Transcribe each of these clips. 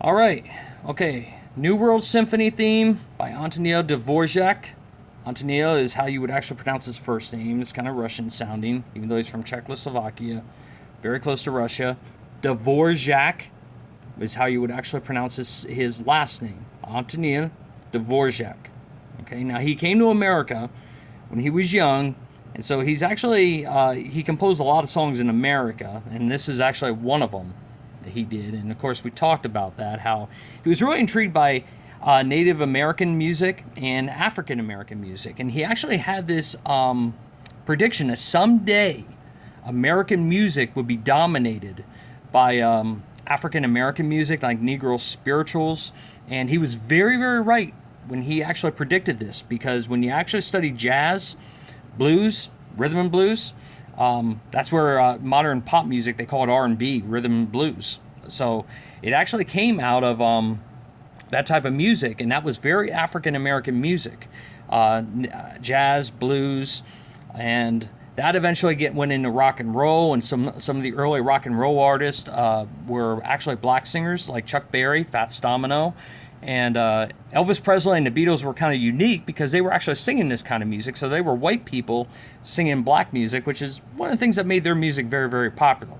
All right. Okay. New World Symphony theme by Antonio Dvorak. Antonio is how you would actually pronounce his first name. It's kind of Russian sounding, even though he's from Czechoslovakia, very close to Russia. Dvorak is how you would actually pronounce his last name, Antonio Dvorak. Okay, now he came to America when he was young, and so he's actually, he composed a lot of songs in America, and this is actually one of them that he did. And of course we talked about that, how he was really intrigued by Native American music and African American music, and he actually had this prediction that someday American music would be dominated by African American music, like Negro spirituals. And he was very, very right when he actually predicted this, because when you actually study jazz, blues, rhythm and blues, that's where modern pop music, they call it R&B, rhythm and blues. So it actually came out of that type of music, and that was very African American music, jazz, blues, and that eventually went into rock and roll. And some of the early rock and roll artists were actually black singers, like Chuck Berry, Fats Domino, and Elvis Presley and the Beatles were kind of unique because they were actually singing this kind of music. So they were white people singing black music, which is one of the things that made their music very, very popular.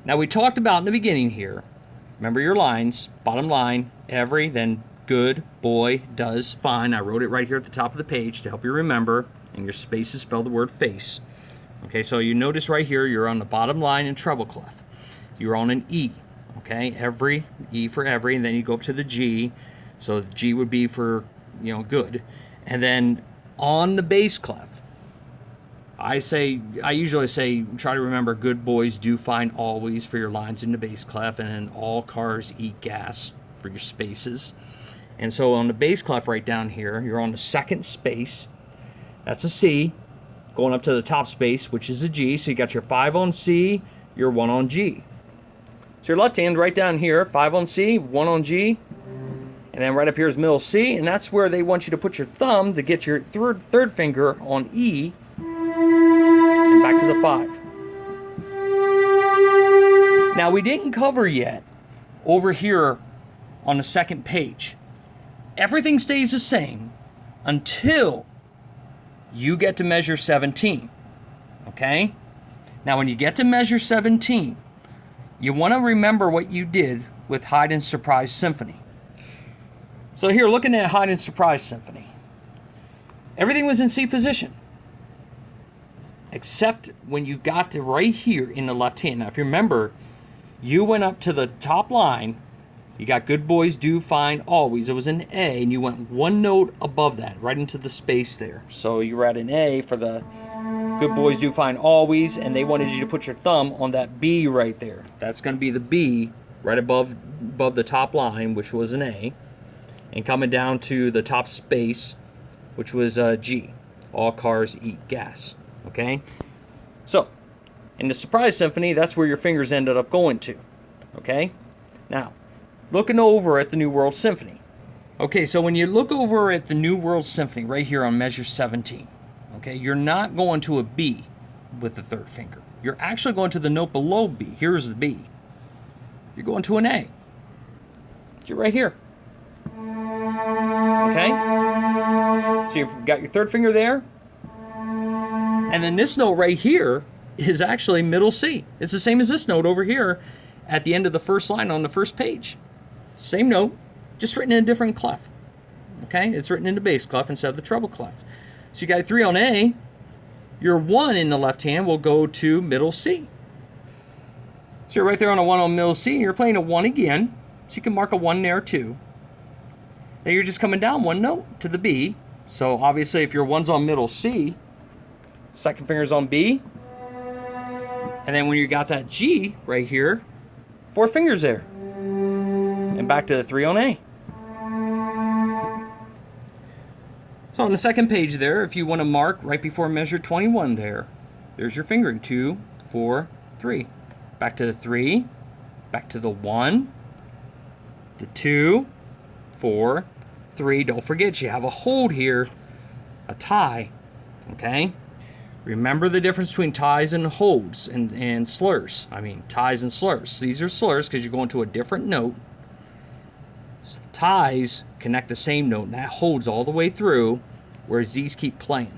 Now, we talked about in the beginning here, remember your lines, bottom line, every, then good, boy, does, fine. I wrote it right here at the top of the page to help you remember, and your spaces spell the word face. Okay, so you notice right here, you're on the bottom line in treble clef. You're on an E, okay, every, E for every, and then you go up to the G, so the G would be for, good. And then on the bass clef, I usually say, try to remember good boys do fine always for your lines in the bass clef, and then all cars eat gas for your spaces. And so on the bass clef right down here, you're on the second space. That's a C, going up to the top space, which is a G. So you got your 5 on C, your 1 on G. So your left hand right down here, 5 on C, 1 on G, and then right up here is middle C, and that's where they want you to put your thumb to get your third finger on E, and back to the 5. Now, we didn't cover yet over here on the second page. Everything stays the same until you get to measure 17, okay? Now, when you get to measure 17, you want to remember what you did with Hide and Surprise Symphony. So here, looking at Hide and Surprise Symphony, everything was in C position, except when you got to right here in the left hand. Now, if you remember, you went up to the top line, you got good boys do fine always. It was an A, and you went one note above that, right into the space there. So you were at an A for the good boys do fine always, and they wanted you to put your thumb on that B right there. That's going to be the B right above the top line, which was an A, and coming down to the top space, which was G. All cars eat gas. Okay? So, in the Surprise Symphony, that's where your fingers ended up going to. Okay? Now, looking over at the New World Symphony. Okay, so when you look over at the New World Symphony right here on measure 17, okay, you're not going to a B with the third finger. You're actually going to the note below B. Here's the B. You're going to an A. So you're right here. Okay? So you've got your third finger there. And then this note right here is actually middle C. It's the same as this note over here at the end of the first line on the first page. Same note, just written in a different clef. Okay? It's written in the bass clef instead of the treble clef. So you got a 3 on A. Your 1 in the left hand will go to middle C. So you're right there on a 1 on middle C, and you're playing a 1 again. So you can mark a 1 there too. Then you're just coming down one note to the B. So obviously if your 1's on middle C, second finger's on B. And then when you got that G right here, 4 fingers there. And back to the 3 on A. So on the second page there, if you want to mark right before measure 21 there's your fingering. 2, 4, 3. Back to the 3, back to the 1, the 2, 4, 3. Don't forget, you have a hold here, a tie, okay? Remember the difference between ties and holds and slurs. I mean, ties and slurs. These are slurs because you're going to a different note Ties connect the same note, and that holds all the way through, whereas these keep playing.